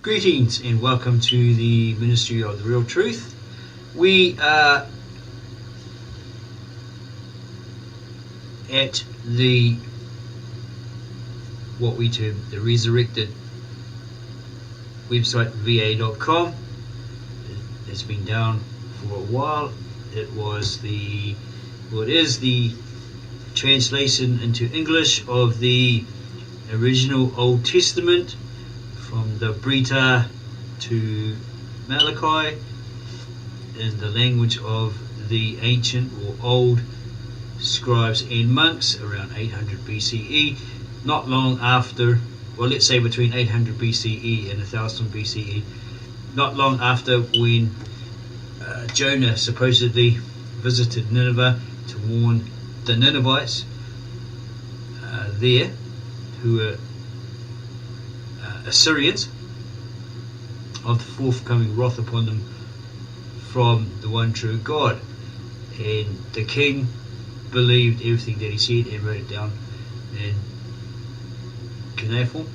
Greetings and welcome to the Ministry of the Real Truth. We are at what we term the resurrected website, va.com. It's been down for a while. It is the translation into English of the original Old Testament, from the Brita to Malachi, in the language of the ancient or old scribes and monks around 800 BCE, not long after, well, let's say between 800 BCE and 1000 BCE, not long after when Jonah supposedly visited Nineveh to warn the Ninevites there, who were Assyrians, of the forthcoming wrath upon them from the one true God. And the king believed everything that he said and wrote it down in cuneiform,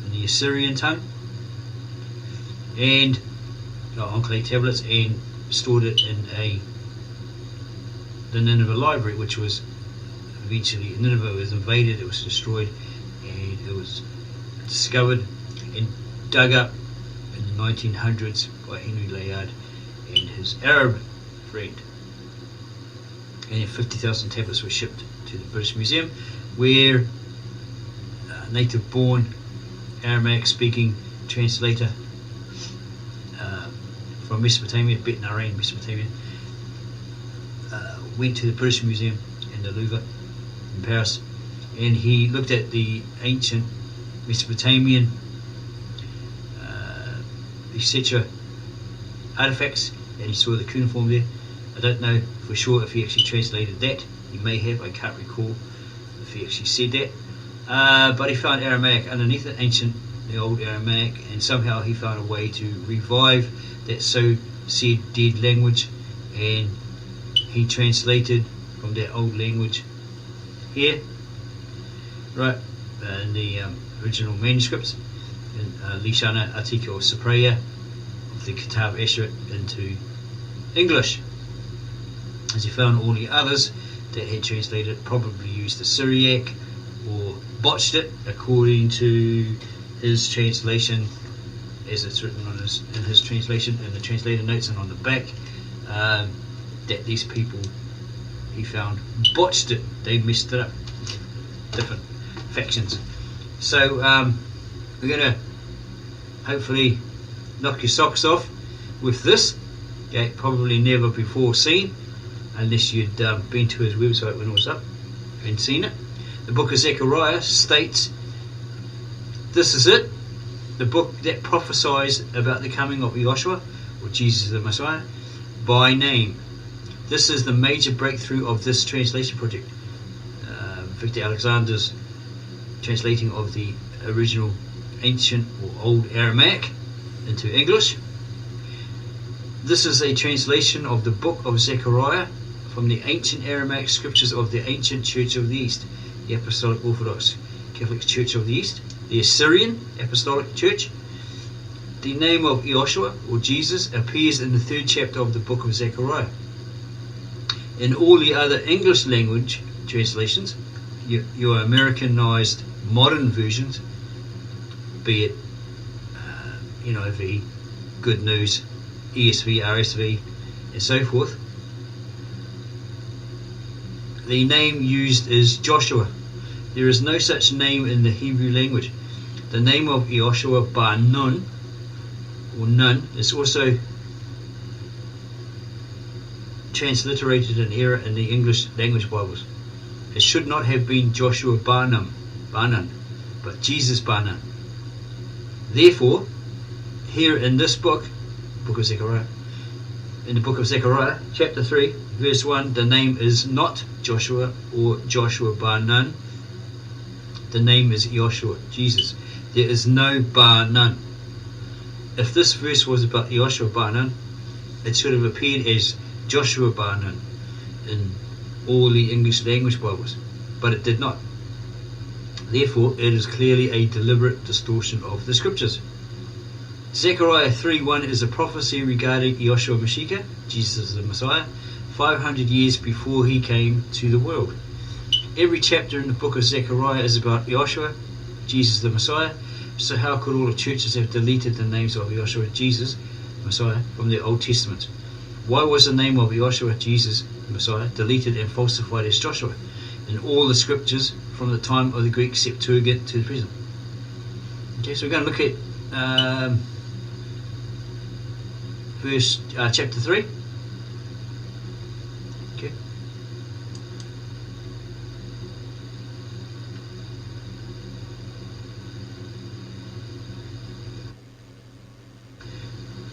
in the Assyrian tongue, and on clay tablets, and stored it in the Nineveh library, which was eventually, Nineveh was invaded, it was destroyed, and it was discovered and dug up in the 1900s by Henry Layard and his Arab friend. And 50,000 tablets were shipped to the British Museum, where a native-born Aramaic-speaking translator from Mesopotamia, Bet-Narain, Mesopotamia, went to the British Museum in the Louvre in Paris, and he looked at the ancient Mesopotamian etc. artifacts, and he saw the cuneiform there. I don't know for sure if he actually translated that. He may have, I can't recall if he actually said that. But he found Aramaic underneath it, the old Aramaic, and somehow he found a way to revive that so said dead language, and he translated from that old language here, right, in the original manuscripts, in Lishana Artikel Cypriot of the Kitab Eshet into English, as he found all the others that had translated probably used the Syriac or botched it according to his translation, as it's written in his translation, in the translator notes and on the back, that these people he found botched it, they messed it up, different factions. So we're going to hopefully knock your socks off with this, okay, probably never before seen, unless you'd been to his website when it was up and seen it. The Book of Zechariah states, this is it, the book that prophesies about the coming of Eashoa, or Jesus the Messiah, by name. This is the major breakthrough of this translation project. Victor Alexander's translating of the original ancient or old Aramaic into English. This is a translation of the Book of Zechariah from the Ancient Aramaic Scriptures of the Ancient Church of the East, the Apostolic Orthodox Catholic Church of the East, the Assyrian Apostolic Church. The name of Eashoa, or Jesus, appears in the 3rd chapter of the Book of Zechariah. In all the other English language translations, your Americanized modern versions, be it NIV, Good News, ESV, RSV, and so forth, the name used is Joshua. There is no such name in the Hebrew language. The name of Eashoa Bar Nun, or Nun, is also transliterated in error in the English language Bibles. It should not have been Joshua Bar Nun, but Jesus Bar Nun. Therefore, here in this book, Book of Zechariah, in the Book of Zechariah, chapter 3, verse 1, the name is not Joshua or Joshua Bar Nun. The name is Eashoa, Jesus. There is no Bar Nun. If this verse was about Eashoa Bar Nun, it should have appeared as Joshua Bar Nun in all the English language Bibles, but it did not. Therefore, it is clearly a deliberate distortion of the Scriptures. Zechariah 3:1 is a prophecy regarding Eashoa Msheekhah, Jesus the Messiah, 500 years before he came to the world. Every chapter in the book of Zechariah is about Eashoa, Jesus the Messiah. So how could all the churches have deleted the names of Eashoa, Jesus, Messiah, from their Old Testament? Why was the name of Eashoa, Jesus, Messiah, deleted and falsified as Joshua in all the scriptures from the time of the Greek Septuagint to the present? Okay, so we're going to look at chapter 3. Okay.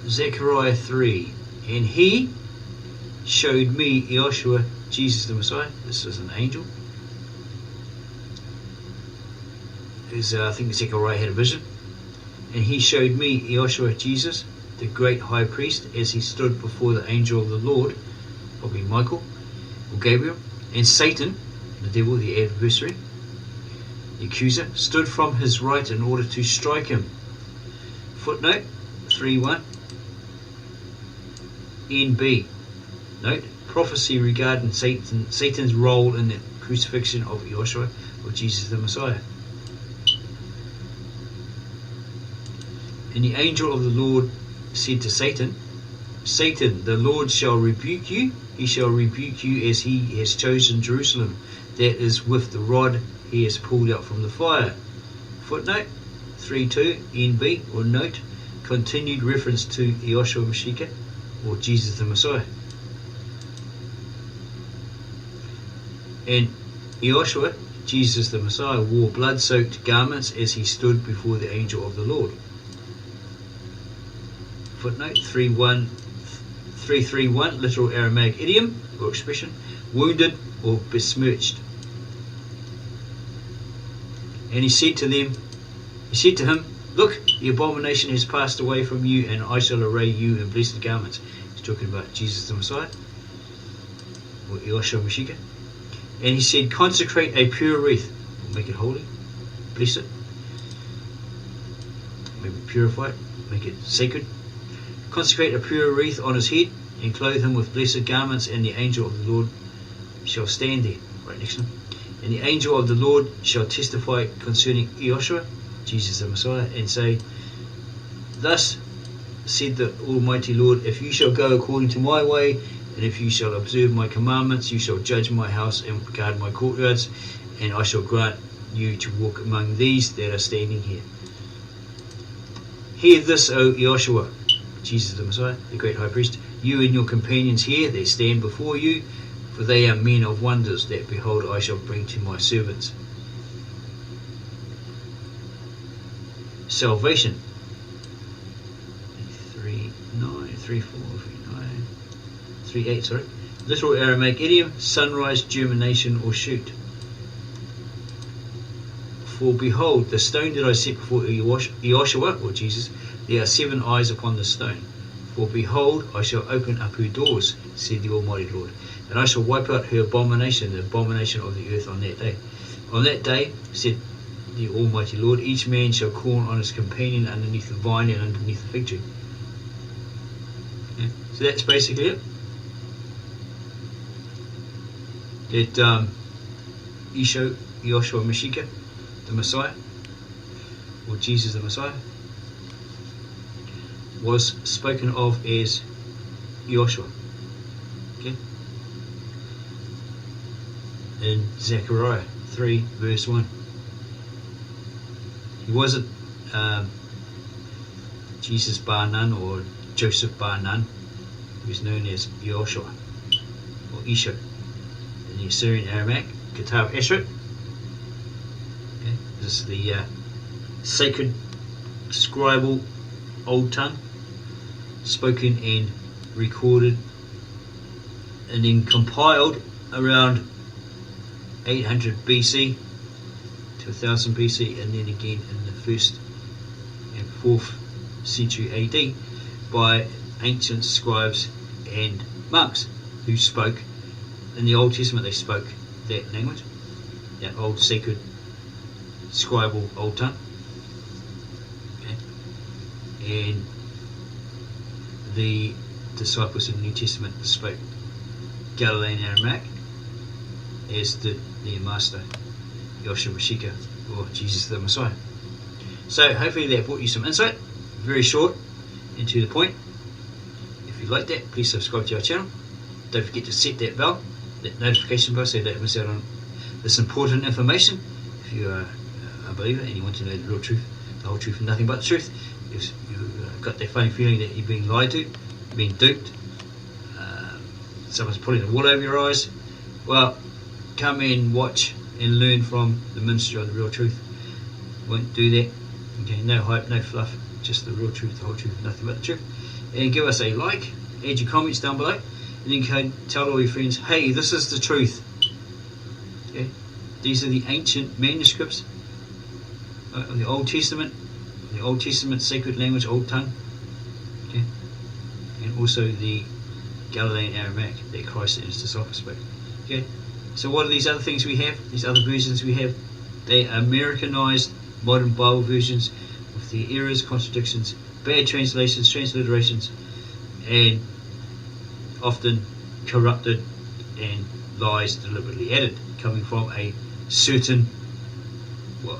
Zechariah 3. And he showed me Eashoa, Jesus the Messiah. This is an angel. I think Zechariah had a vision. And he showed me Eashoa, Jesus, the great high priest, as he stood before the angel of the Lord, probably Michael or Gabriel, and Satan, the devil, the adversary, the accuser, stood from his right in order to strike him. Footnote 3:1 NB. Note, prophecy regarding Satan's role in the crucifixion of Eashoa, or Jesus the Messiah. And the angel of the Lord said to Satan, Satan, the Lord shall rebuke you. He shall rebuke you as he has chosen Jerusalem, that is with the rod he has pulled out from the fire. Footnote 3:2 NB, or note, continued reference to Eashoa Msheekhah, or Jesus the Messiah. And Eashoa, Jesus the Messiah, wore blood-soaked garments as he stood before the angel of the Lord. Footnote 331, literal Aramaic idiom or expression, wounded or besmirched. And he said to him, look, the abomination has passed away from you, and I shall array you in blessed garments. He's talking about Jesus the Messiah, or Eashoa Msheekhah. And he said, consecrate a pure wreath, or make it holy, bless it, maybe purify it, make it sacred. Consecrate a pure wreath on his head, and clothe him with blessed garments, and the angel of the Lord shall stand there, right next to him. And the angel of the Lord shall testify concerning Eashoa, Jesus the Messiah, and say, thus said the Almighty Lord, if you shall go according to my way, and if you shall observe my commandments, you shall judge my house and guard my courtyards, and I shall grant you to walk among these that are standing here. Hear this, O Eashoa, Jesus the Messiah, the great high priest, you and your companions here that stand before you, for they are men of wonders that, behold, I shall bring to my servants. Salvation. 3:8, sorry. Literal Aramaic idiom, sunrise, germination, or shoot. For behold, the stone that I set before Eashoa, or Jesus, there are 7 eyes upon the stone. For behold, I shall open up her doors, said the Almighty Lord, and I shall wipe out her abomination, the abomination of the earth on that day. On that day, said the Almighty Lord, each man shall call on his companion underneath the vine and underneath the fig tree. Yeah. So that's basically it. That Eashoa Msheekhah, the Messiah, or Jesus the Messiah, was spoken of as Eashoa. Okay? In Zechariah 3 verse 1. He wasn't Jesus Bar Nun or Joseph Bar Nun. He was known as Eashoa or Eashoa in the Assyrian Aramaic, Kitab Esrit. Okay? This is the sacred scribal old tongue, spoken and recorded and then compiled around 800 BC to 1000 BC, and then again in the 1st and 4th century AD by ancient scribes and monks who spoke in the Old Testament. They spoke that language, that old sacred scribal old tongue. Okay. and the disciples in the New Testament spoke Galilean Aramaic, as did their master Eashoa Msheekhah, or Jesus the Messiah. So hopefully that brought you some insight, very short and to the point. If you like that, please subscribe to our channel. Don't forget to set that bell, that notification bell, so you don't miss out on this important information. If you are a believer and you want to know the real truth, the whole truth and nothing but the truth, you've got that funny feeling that you're being lied to, being duped, someone's putting the wool over your eyes, well, come and watch and learn from the ministry of the real truth. Won't do that. Okay, no hype, no fluff, just the real truth, the whole truth, nothing but the truth. And give us a like, add your comments down below, and then go tell all your friends, hey, this is the truth. Okay, these are the ancient manuscripts of the Old Testament sacred language, Old Tongue. Okay, and also the Galilean Aramaic that Christ and his disciples spoke. Okay, so what are these other things we have? These other versions we have? They are Americanized modern Bible versions with the errors, contradictions, bad translations, transliterations, and often corrupted and lies deliberately added, coming from a certain,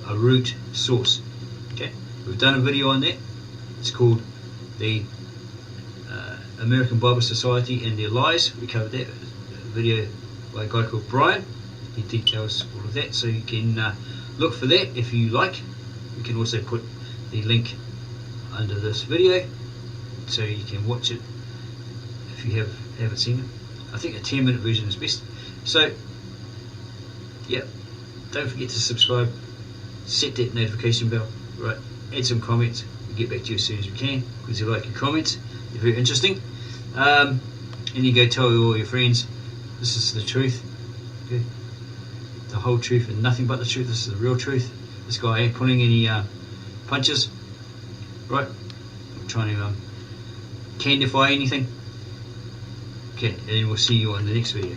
a root source. Okay, we've done a video on that. It's called the American Bible Society and Their Lies. We covered that, a video by a guy called Brian. He details all of that, so you can look for that if you like. We can also put the link under this video so you can watch it if you haven't seen it. I think a 10-minute version is best. So yeah, don't forget to subscribe, set that notification bell, right? Add some comments. We'll get back to you as soon as we can, because you like your comments, they're very interesting. And you go tell all your friends, this is the truth, okay? The whole truth and nothing but the truth. This is the real truth. This guy ain't pulling any punches, right? I'm trying to candify anything. Okay, and then we'll see you on the next video.